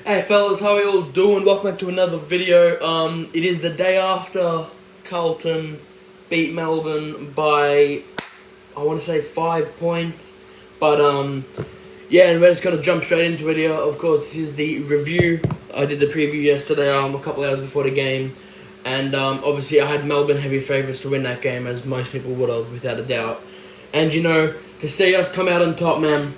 Hey fellas, how are you all doing? Welcome back to another video. It is the day after Carlton beat Melbourne by, I want to say 5 points. But yeah, and we're just gonna jump straight into it here. Of course, this is the review. I did the preview yesterday, a couple hours before the game, and obviously I had Melbourne heavy favourites to win that game, as most people would have, without a doubt. And you know, to see us come out on top, man,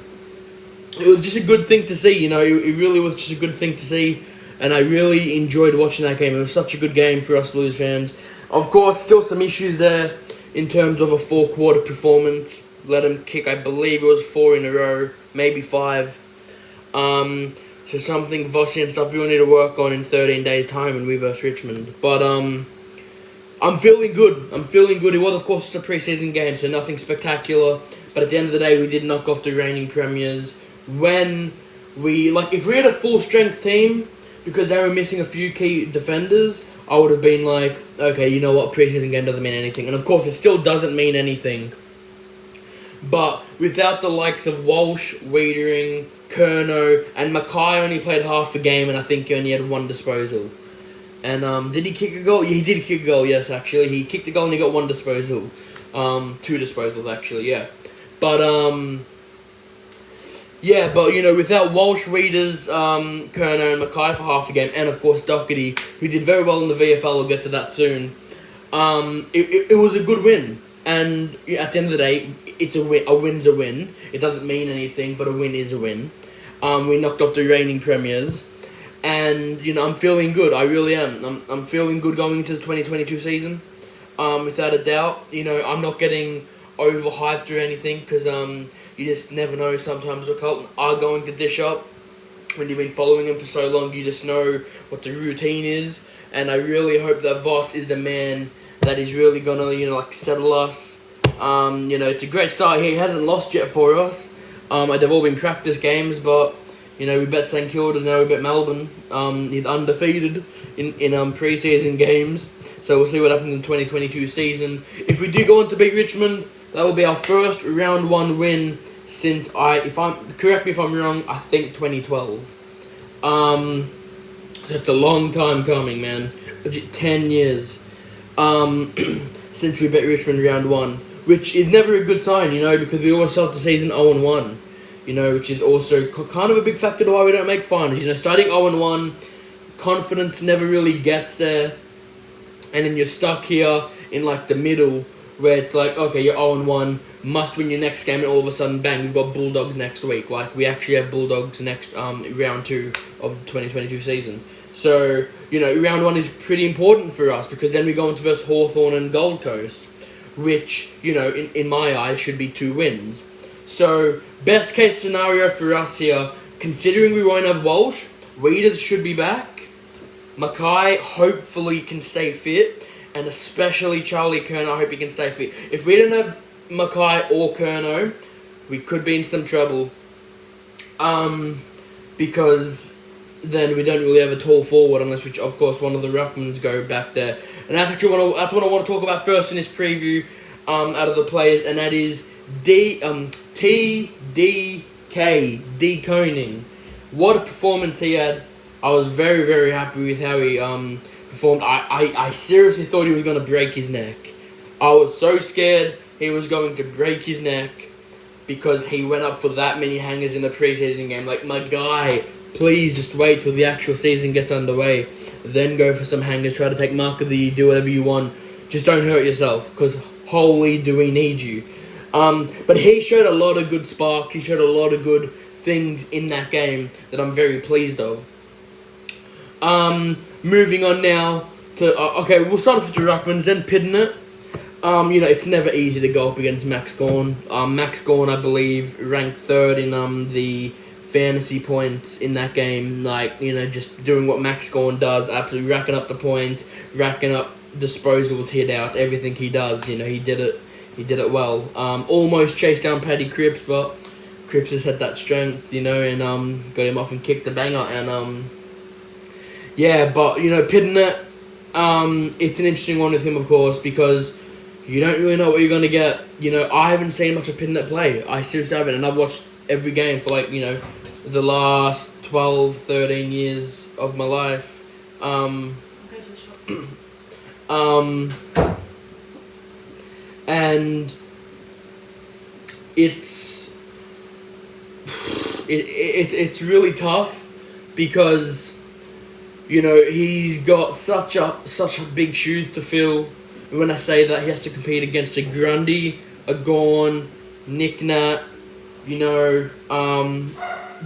it was just a good thing to see, you know. It really was just a good thing to see, and I really enjoyed watching that game. It was such a good game for us Blues fans. Of course, still some issues there in terms of a four-quarter performance. Let them kick, I believe it was 4 in a row, maybe 5. So something Vossi and stuff we'll need to work on in 13 days' time when we verse Richmond. But I'm feeling good. I'm feeling good. It was, of course, just a preseason game, so nothing spectacular. But at the end of the day, we did knock off the reigning premiers. When we, if we had a full-strength team, because they were missing a few key defenders, I would have been like, okay, you know what, preseason game doesn't mean anything. And of course, it still doesn't mean anything. But without the likes of Walsh, Wiedering, Curnow, and Mackay only played half the game, and I think he only had 1 disposal. And did he kick a goal? Yeah, he did kick a goal, yes, actually. He kicked a goal and he got 1 disposal. 2 disposals, actually, yeah. But, yeah, but, you know, without Walsh, Readers, Curnow, and Mackay for half a game, and, of course, Doherty, who did very well in the VFL, we'll get to that soon, it was a good win. And at the end of the day, it's a win. A win's a win. It doesn't mean anything, but a win is a win. We knocked off the reigning premiers. And, you know, I'm feeling good. I really am. I'm feeling good going into the 2022 season, without a doubt. You know, I'm not getting overhyped or anything, because you just never know sometimes what Carlton are going to dish up. When you've been following them for so long, you just know what the routine is. And I really hope that Voss is the man that is really going to, you know, settle us. You know, it's a great start here. He hasn't lost yet for us. They've all been practice games, but, you know, we bet St Kilda, now we bet Melbourne. He's undefeated in pre-season games. So we'll see what happens in the 2022 season. If we do go on to beat Richmond, that will be our first round 1 win since correct me if I'm wrong, I think 2012. So it's a long time coming, man. 10 years since we beat Richmond round 1, which is never a good sign, you know, because we always start the season 0-1, you know, which is also kind of a big factor to why we don't make finals. You know, starting 0-1, confidence never really gets there, and then you're stuck here in the middle, where it's like, okay, you're 0-1, must win your next game, and all of a sudden, bang, we've got Bulldogs next week. We actually have Bulldogs next round 2 of the 2022 season. So, you know, round 1 is pretty important for us, because then we go into versus Hawthorn and Gold Coast, which, you know, in my eyes, should be 2 wins. So, best case scenario for us here, considering we won't have Walsh, Readers should be back, Mackay hopefully can stay fit, and especially Charlie Curnow, I hope he can stay fit. If we don't have Mackay or Curnow, we could be in some trouble. Because then we don't really have a tall forward, unless we, of course, one of the ruckmans go back there. And that's actually what I want to talk about first in this preview, out of the players, and that is TDK, D Koning. What a performance he had. I was very, very happy with how he performed. I seriously thought he was going to break his neck. I was so scared he was going to break his neck, because he went up for that many hangers in a preseason game. My guy, please just wait till the actual season gets underway, then go for some hangers, try to take mark of the year, do whatever you want. Just don't hurt yourself, because holy do we need you. But he showed a lot of good spark. He showed a lot of good things in that game that I'm very pleased of. Moving on now to, okay, we'll start off with the ruckmans, then Pidnett. You know, it's never easy to go up against Max Gawn. Max Gawn, I believe, ranked 3rd in the fantasy points in that game. You know, just doing what Max Gawn does, absolutely racking up the points, racking up disposals, hit out, everything he does. You know, he did it well. Almost chased down Paddy Cripps, but Cripps just had that strength, you know, and got him off and kicked the banger. And yeah, but, you know, Pidnett, it's an interesting one with him, of course, because you don't really know what you're going to get. You know, I haven't seen much of Pidnett play. I seriously haven't, and I've watched every game for, you know, the last 12, 13 years of my life. And it's really tough because, you know, he's got such a big shoes to fill. When I say that, he has to compete against a Grundy, a Gorn, Nick Nat, you know,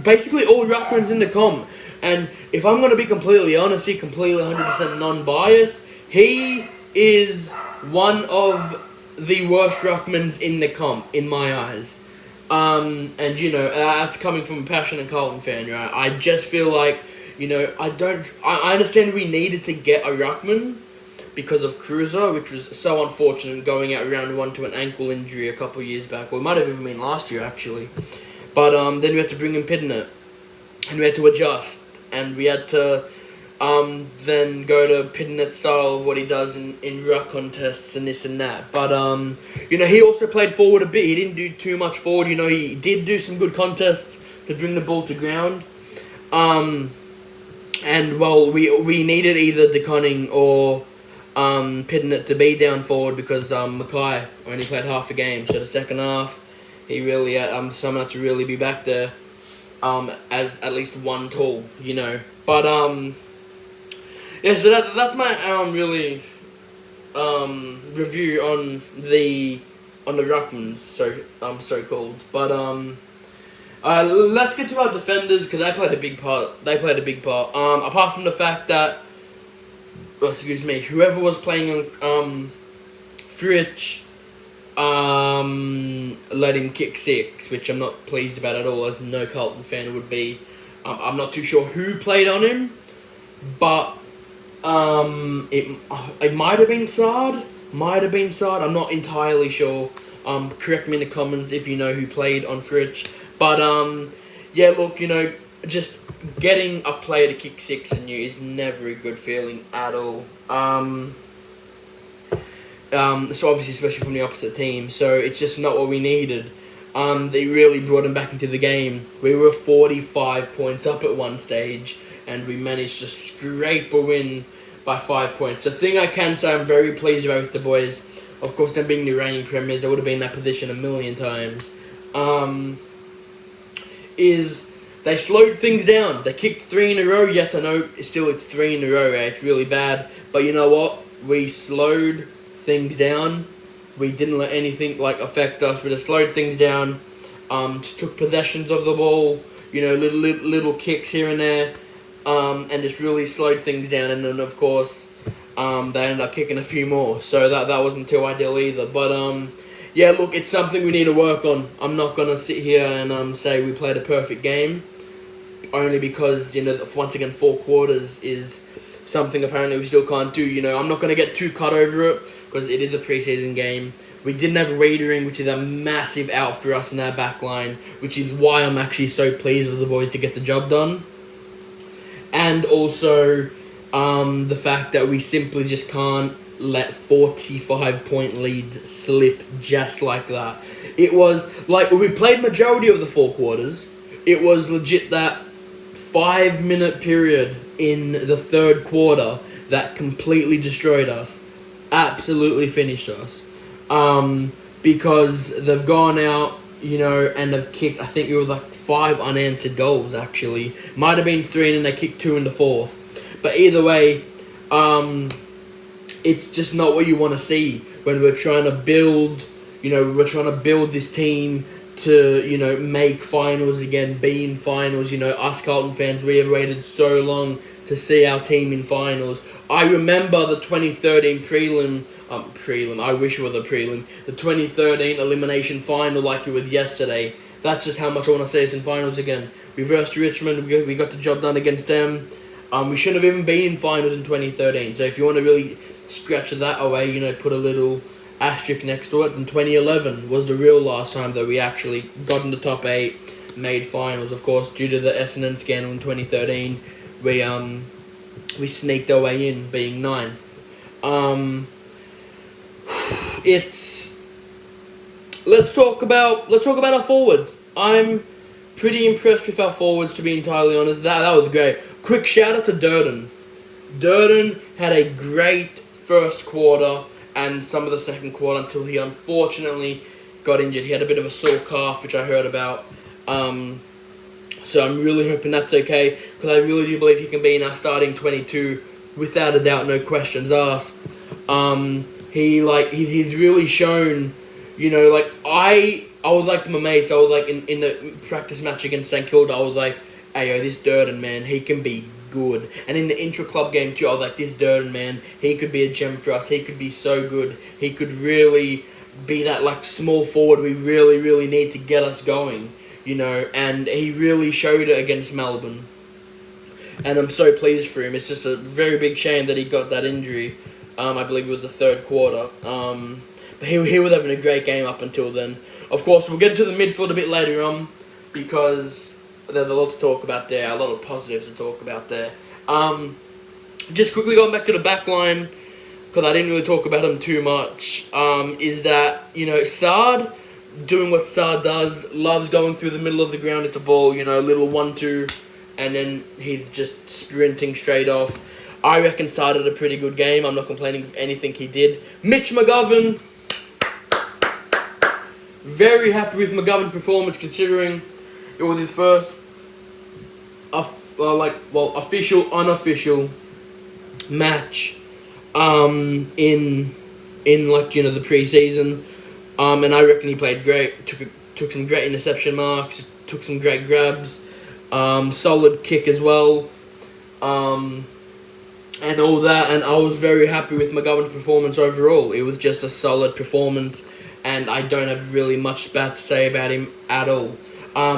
basically all ruckmans in the comp. And if I'm going to be completely honest here, completely 100% non-biased, he is one of the worst ruckmans in the comp, in my eyes. And, you know, that's coming from a passionate Carlton fan, right? I just feel like, you know, I understand we needed to get a ruckman because of Cruiser, which was so unfortunate going out round one to an ankle injury a couple of years back, or it might have even been last year, actually. But then we had to bring in Pidnett, and we had to adjust, and we had to then go to Pidnett style of what he does in ruck contests and this and that. But, you know, he also played forward a bit. He didn't do too much forward. You know, he did do some good contests to bring the ball to ground. And, well, we needed either DeConning or Pidnett to be down forward because Mackay only played half a game. So the second half, he really someone had to really be back there as at least one tool, you know. But yeah, so that's my really review on the ruckmans, so called. But let's get to our defenders because they played a big part. Apart from the fact that, whoever was playing on Fritsch let him kick 6, which I'm not pleased about at all, as no Carlton fan would be. I'm not too sure who played on him, but it might have been Sard. I'm not entirely sure. Correct me in the comments if you know who played on Fritsch. But yeah, look, you know, just getting a player to kick 6 in you is never a good feeling at all. So obviously, especially from the opposite team. So it's just not what we needed. They really brought him back into the game. We were 45 points up at one stage, and we managed to scrape a win by 5 points. The thing I can say I'm very pleased about with the boys, of course, them being the reigning premiers, they would have been in that position a million times, is they slowed things down. They kicked 3 in a row. Yes, I know, it's 3 in a row, right? It's really bad. But you know what? We slowed things down. We didn't let anything affect us. We just slowed things down. Just took possessions of the ball. You know, little kicks here and there, and just really slowed things down. And then of course, they ended up kicking a few more. So that wasn't too ideal either. But yeah, look, it's something we need to work on. I'm not gonna sit here and say we played a perfect game, only because, you know, once again, 4 quarters is something apparently we still can't do. You know, I'm not gonna get too cut over it, because it is a preseason game. We didn't have Readering, which is a massive out for us in our back line, which is why I'm actually so pleased with the boys to get the job done. And also the fact that we simply just can't let 45-point leads slip just like that. It was like, when we played majority of the 4 quarters, it was legit that 5-minute period in the third quarter that completely destroyed us. Absolutely finished us, because they've gone out, you know, and they've kicked, I think it was 5 unanswered goals, actually. Might have been 3, and then they kicked 2 in the fourth. But either way, it's just not what you want to see when we're trying to build, you know, this team to, you know, make finals again, be in finals. You know, us Carlton fans, we have waited so long to see our team in finals. I remember the 2013 prelim, I wish it was a prelim, the 2013 elimination final like it was yesterday. That's just how much I want to see us in finals again. We versed Richmond, we got the job done against them. We shouldn't have even been in finals in 2013. So if you want to really scratch that away, you know, put a little asterisk next to it, then 2011 was the real last time that we actually got in the top 8, made finals. Of course, due to the Essendon scandal in 2013, we sneaked our way in, being 9th. Let's talk about our forwards. I'm Pretty impressed with our forwards, to be entirely honest. That was great. Quick shout out to Durden. Durden had a great first quarter and some of the second quarter until he unfortunately got injured. He had a bit of a sore calf, which I heard about. So I'm really hoping that's okay, because I really do believe he can be in our starting 22 without a doubt, no questions asked. He's really shown, I was like to my mates, I was like in the practice match against St Kilda, I was like, hey, this Durden, man, he can be good. And in the intra-club game too, I was like, this Durden, man, he could be a gem for us. He could be so good. He could really be that small forward we really, really need to get us going, and he really showed it against Melbourne. And I'm so pleased for him. It's just a very big shame that he got that injury. I believe it was the third quarter. But he was having a great game up until then. Of course, we'll get into the midfield a bit later on, because there's a lot to talk about there, a lot of positives to talk about there. Just quickly going back to the back line, because I didn't really talk about him too much, is that, Saad, doing what Saad does, loves going through the middle of the ground with the ball, little 1-2, and then he's just sprinting straight off. I reckon Saad had a pretty good game. I'm not complaining of anything he did. Mitch McGovern, very happy with McGovern's performance, considering it was his first official, unofficial match in the preseason. And I reckon he played great. Took some great interception marks, took some great grabs, solid kick as well, and all that. And I was very happy with McGovern's performance overall. It was just a solid performance, and I don't have really much bad to say about him at all.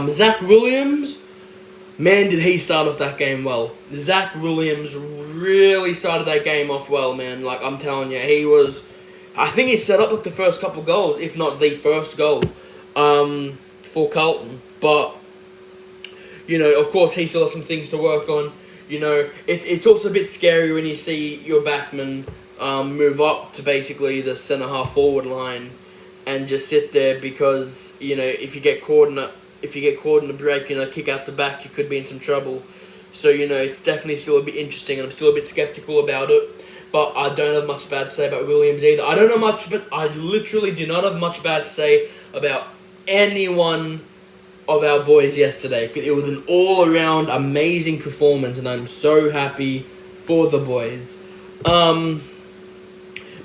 Zach Williams, man, did he start off that game well. Zach Williams really started that game off well, man. I'm telling you, I think he set up the first couple goals, if not the first goal, for Carlton. But, of course, he still has some things to work on. It's also a bit scary when you see your backman move up to basically the centre-half forward line and just sit there, because, if you get caught in a break, kick out the back, you could be in some trouble. So, it's definitely still a bit interesting, and I'm still a bit sceptical about it. But I don't have much bad to say about Williams either. I don't know much, but I literally do not have much bad to say about any one of our boys yesterday. It was an all-around amazing performance, and I'm so happy for the boys.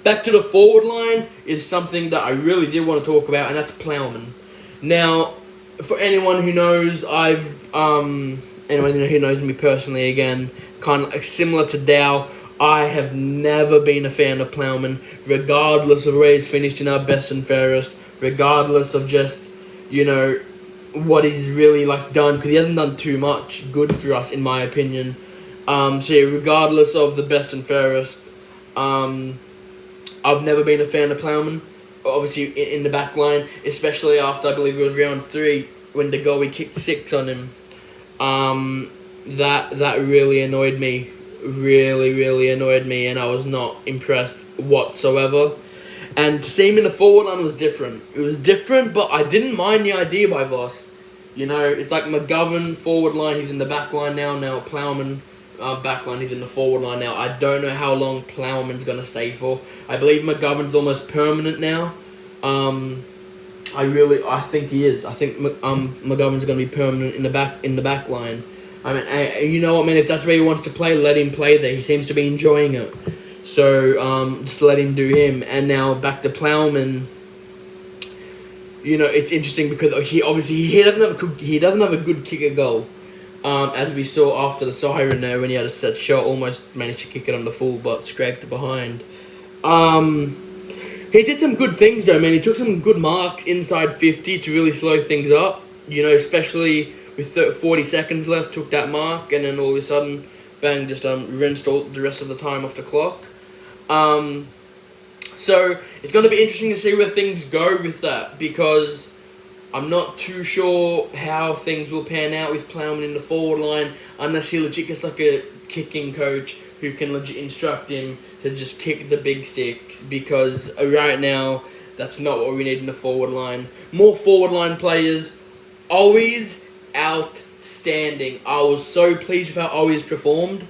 Back to the forward line is something that I really did want to talk about, and that's Plowman. Now, for anyone who knows, anyone who knows me personally, again, kind of similar to Dow, I have never been a fan of Plowman, regardless of where he's finished in our best and fairest, regardless of just, what he's really done, because he hasn't done too much good for us, in my opinion. Regardless of the best and fairest, I've never been a fan of Plowman. Obviously, in the back line, especially after, I believe it was round 3, when the goal, we kicked 6 on him. That really annoyed me. Really, really annoyed me, and I was not impressed whatsoever. And to see him in the forward line was different. It was different, but I didn't mind the idea by Voss. It's like McGovern, forward line, he's in the back line now. Now Plowman, back line, he's in the forward line now. I don't know how long Plowman's going to stay for. I believe McGovern's almost permanent now. I think he is. I think McGovern's going to be permanent in the back line. I mean, you know what, man? If that's where he wants to play, let him play there. He seems to be enjoying it. So, just let him do him. And now back to Plowman. It's interesting because he doesn't have a good kick at goal. As we saw after the siren there, when he had a set shot, almost managed to kick it on the full, but scraped it behind. He did some good things though, man. He took some good marks inside 50 to really slow things up. Especially with 40 seconds left, took that mark, and then all of a sudden, bang, just rinsed all the rest of the time off the clock. So it's going to be interesting to see where things go with that, because I'm not too sure how things will pan out with Plowman in the forward line, unless he legit gets a kicking coach who can legit instruct him to just kick the big sticks, because right now, that's not what we need in the forward line. More forward line players always outstanding. I was so pleased with how Owies performed.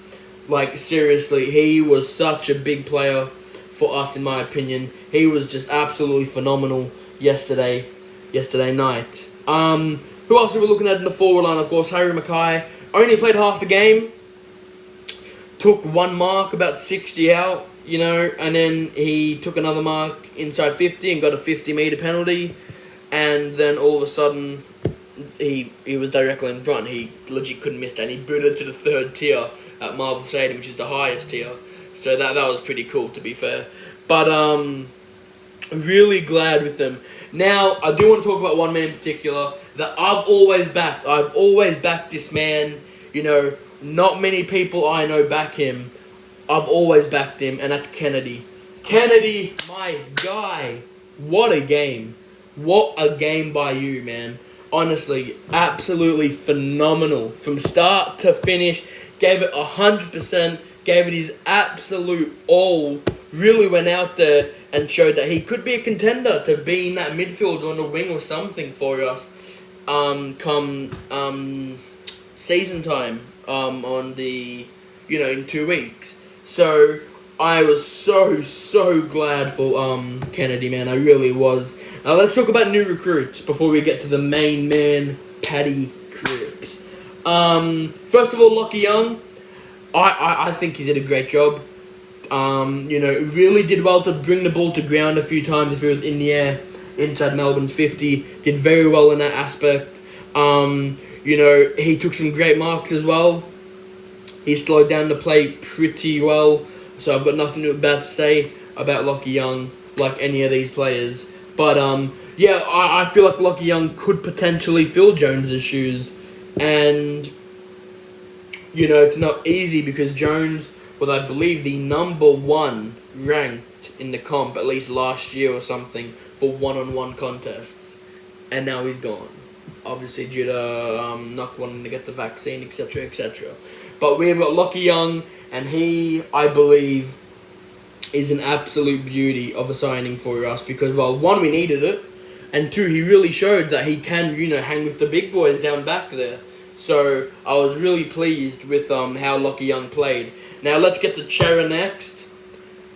Like, seriously, he was such a big player for us, in my opinion. He was just absolutely phenomenal yesterday night. Who else are we looking at in the forward line? Of course, Harry Mackay only played half a game. Took one mark, about 60 out, and then he took another mark inside 50 and got a 50-metre penalty. And then all of a sudden, he was directly in front. He legit couldn't miss that. And he booted to the third tier at Marvel Stadium, which is the highest tier. So that was pretty cool, to be fair. But really glad with them. Now, I do want to talk about one man in particular that I've always backed. I've always backed this man. Not many people I know back him. I've always backed him, and that's Kennedy. Kennedy, my guy. What a game. What a game by you, man. Honestly, absolutely phenomenal. From start to finish, gave it 100%, gave it his absolute all. Really went out there and showed that he could be a contender to be in that midfield on the wing or something for us come season time on the, in 2 weeks. So I was so glad for Kennedy, man. I really was. Now let's talk about new recruits before we get to the main man, Paddy Cripps. First of all, Lockie Young. I think he did a great job. Really did well to bring the ball to ground a few times if it was in the air inside Melbourne's 50. Did very well in that aspect. He took some great marks as well. He slowed down the play pretty well. So I've got nothing bad to say about Lockie Young, like any of these players. But, I feel like Lockie Young could potentially fill Jones's shoes. And, it's not easy because Jones was, I believe, the number 1 ranked in the comp, at least last year or something, for one-on-one contests. And now he's gone. Obviously due to not wanting to get the vaccine, etc., etc. But we've got Lockie Young, and he, I believe, is an absolute beauty of a signing for us because, well, 1, we needed it, and 2, he really showed that he can, hang with the big boys down back there. So I was really pleased with how Lockie Young played. Now let's get to Chera next.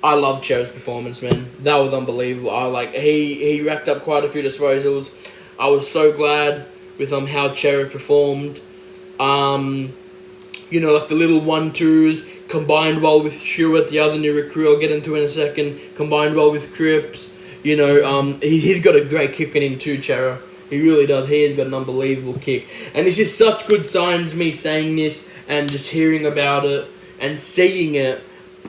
I love Chera's performance, man. That was unbelievable. He racked up quite a few disposals. I was so glad with how Chera performed. The little 1-2s combined well with Hewitt, the other new recruit I'll get into in a second, combined well with Cripps. He's got a great kick in him too, Chera. He really does. He has got an unbelievable kick. And this is such good signs, me saying this and just hearing about it and seeing it,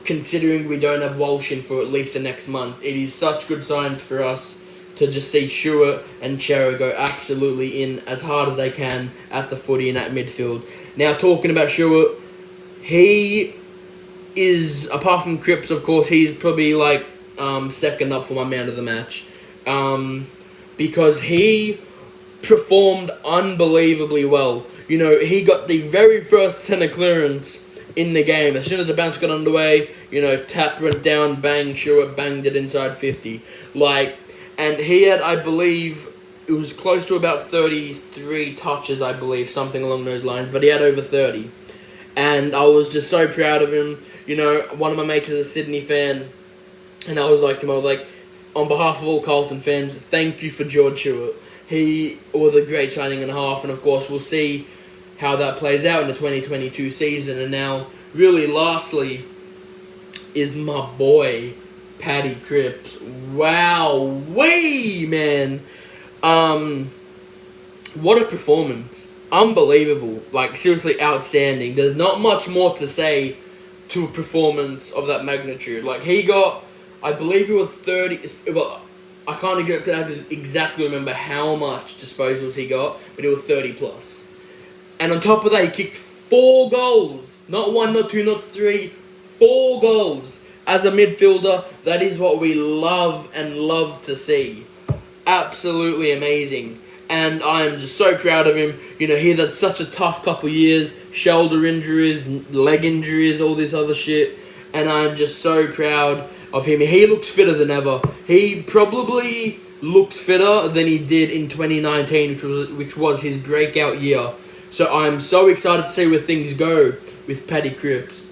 considering we don't have Walsh in for at least the next month. It is such good signs for us to just see Hewitt and Chera go absolutely in as hard as they can at the footy and at midfield. Now, talking about Hewitt, he is, apart from Cripps, of course, he's probably second up for my man of the match. Because he performed unbelievably well. He got the very first centre clearance in the game. As soon as the bounce got underway, tap went down, bang, Hewitt banged it inside 50. And he had, I believe, it was close to about 33 touches, I believe, something along those lines, but he had over 30. And I was just so proud of him. One of my mates is a Sydney fan, and I was like, on behalf of all Carlton fans, thank you for George Hewitt. He was a great signing and a half, and of course we'll see how that plays out in the 2022 season. And now, really lastly, is my boy, Paddy Cripps. Wow-wee, man. What a performance. Unbelievable. Seriously outstanding. There's not much more to say to a performance of that magnitude. He got, I believe it was 30, well, I can't exactly remember how much disposals he got, but it was 30 plus. And on top of that, he kicked 4 goals. Not 1, not 2, not 3, 4 goals. As a midfielder, that is what we love and love to see. Absolutely amazing. And I am just so proud of him. He's had such a tough couple years. Shoulder injuries, leg injuries, all this other shit. And I'm just so proud of him. He looks fitter than ever. He probably looks fitter than he did in 2019, which was his breakout year. So I'm so excited to see where things go with Paddy Cripps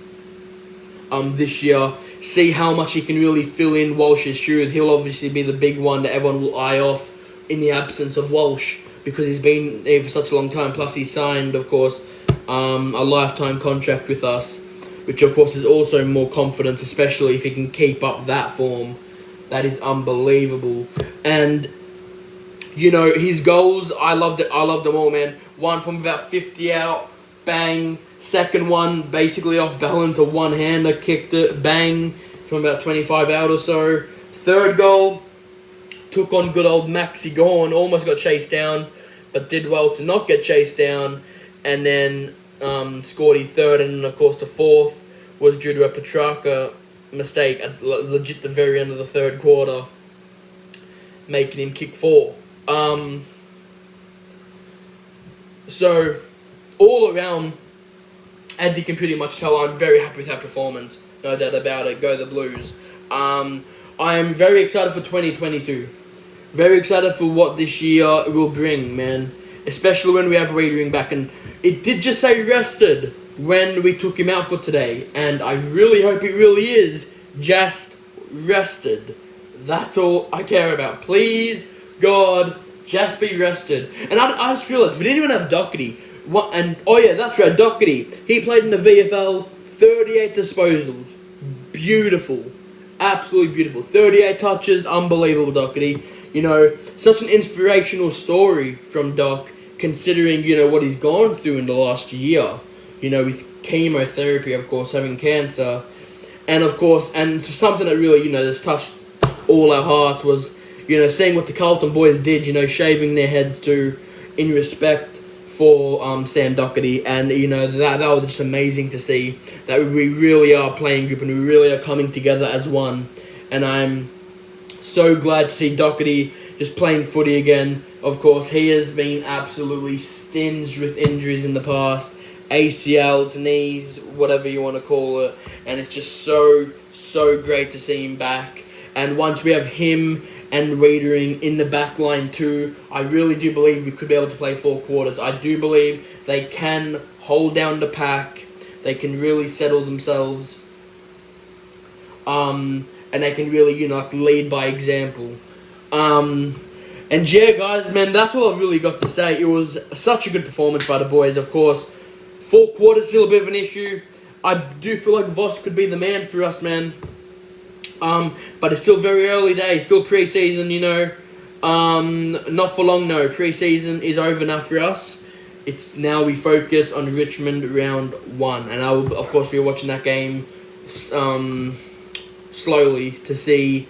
this year. See how much he can really fill in Walsh's shoes. He'll obviously be the big one that everyone will eye off in the absence of Walsh, because he's been there for such a long time. Plus he signed, of course, a lifetime contract with us, which of course is also more confidence, especially if he can keep up that form. That is unbelievable. And you know, his goals, I loved it. I loved them all, man. One from about 50 out, bang. Second one, basically off balance, a one-hander, kicked it, bang, from about 25 out or so. Third goal, took on good old Maxi Gorn, almost got chased down, but did well to not get chased down, and then scored his third, and then, of course, the fourth was due to a Petrarca mistake at legit the very end of the third quarter, making him kick 4. So, all around, as you can pretty much tell, I'm very happy with that performance. No doubt about it. Go the Blues. I am very excited for 2022. Very excited for what this year will bring, man. Especially when we have Wadering back. And it did just say rested when we took him out for today. And I really hope it really is just rested. That's all I care about. Please, God, just be rested. And I just realised we didn't even have Doherty. Oh yeah, that's right, Doherty. He played in the VFL, 38 disposals. Beautiful. Absolutely beautiful. 38 touches, unbelievable, Doherty. You know, such an inspirational story from Doc, considering, you know, what he's gone through in the last year. You know, with chemotherapy, of course, having cancer. And, of course, and something that really, you know, just touched all our hearts was, you know, seeing what the Carlton boys did, you know, shaving their heads to, in respect for Sam Doherty. And, you know, that was just amazing to see that we really are playing group and we really are coming together as one. And I'm so glad to see Doherty just playing footy again. Of course, he has been absolutely stinged with injuries in the past. ACLs, knees, whatever you want to call it. And it's just so great to see him back. And once we have him and Wadering in the back line too, I really do believe we could be able to play 4 quarters. I do believe they can hold down the pack. They can really settle themselves. And they can really, you know, lead by example. And yeah, guys, man, that's all I've really got to say. It was such a good performance by the boys, of course. 4 quarters still a bit of an issue. I do feel like Voss could be the man for us, man. But it's still very early days, still pre-season, you know. Not for long, no. Pre-season is over now for us. It's now we focus on Richmond round 1. And I will, of course, be watching that game slowly to see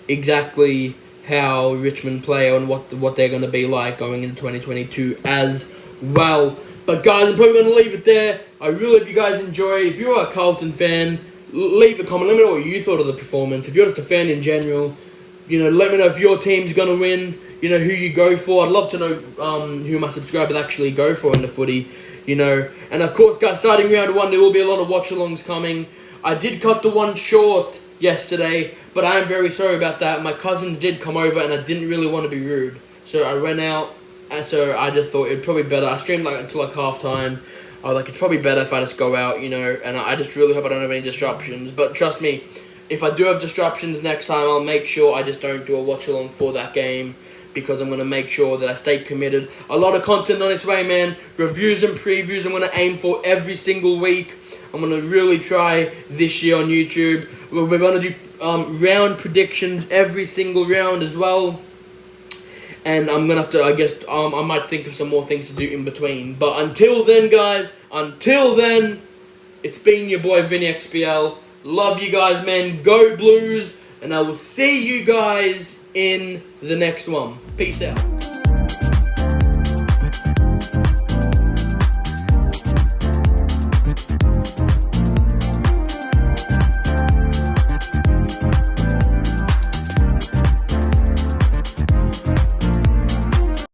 exactly how Richmond play and what they're going to be like going into 2022 as well. But guys, I'm probably going to leave it there. I really hope you guys enjoyed. If you're a Carlton fan, leave a comment. Let me know what you thought of the performance. If you're just a fan in general, you know, let me know if your team's going to win, you know, who you go for. I'd love to know who my subscribers actually go for in the footy, you know. And of course, guys, starting round 1, there will be a lot of watch-alongs coming. I did cut the one short yesterday, but I am very sorry about that. My cousins did come over and I didn't really want to be rude. So I went out, and so I just thought it'd probably better. I streamed until half-time. I was like, it's probably better if I just go out, you know, and I just really hope I don't have any disruptions. But trust me, if I do have disruptions next time, I'll make sure I just don't do a watch-along for that game, because I'm going to make sure that I stay committed. A lot of content on its way, man. Reviews and previews I'm going to aim for every single week. I'm going to really try this year on YouTube. We're going to do round predictions every single round as well. And I'm going to have to, I guess, I might think of some more things to do in between. But until then, guys, it's been your boy, Vinny XPL. Love you guys, man. Go Blues. And I will see you guys in the next one. Peace out.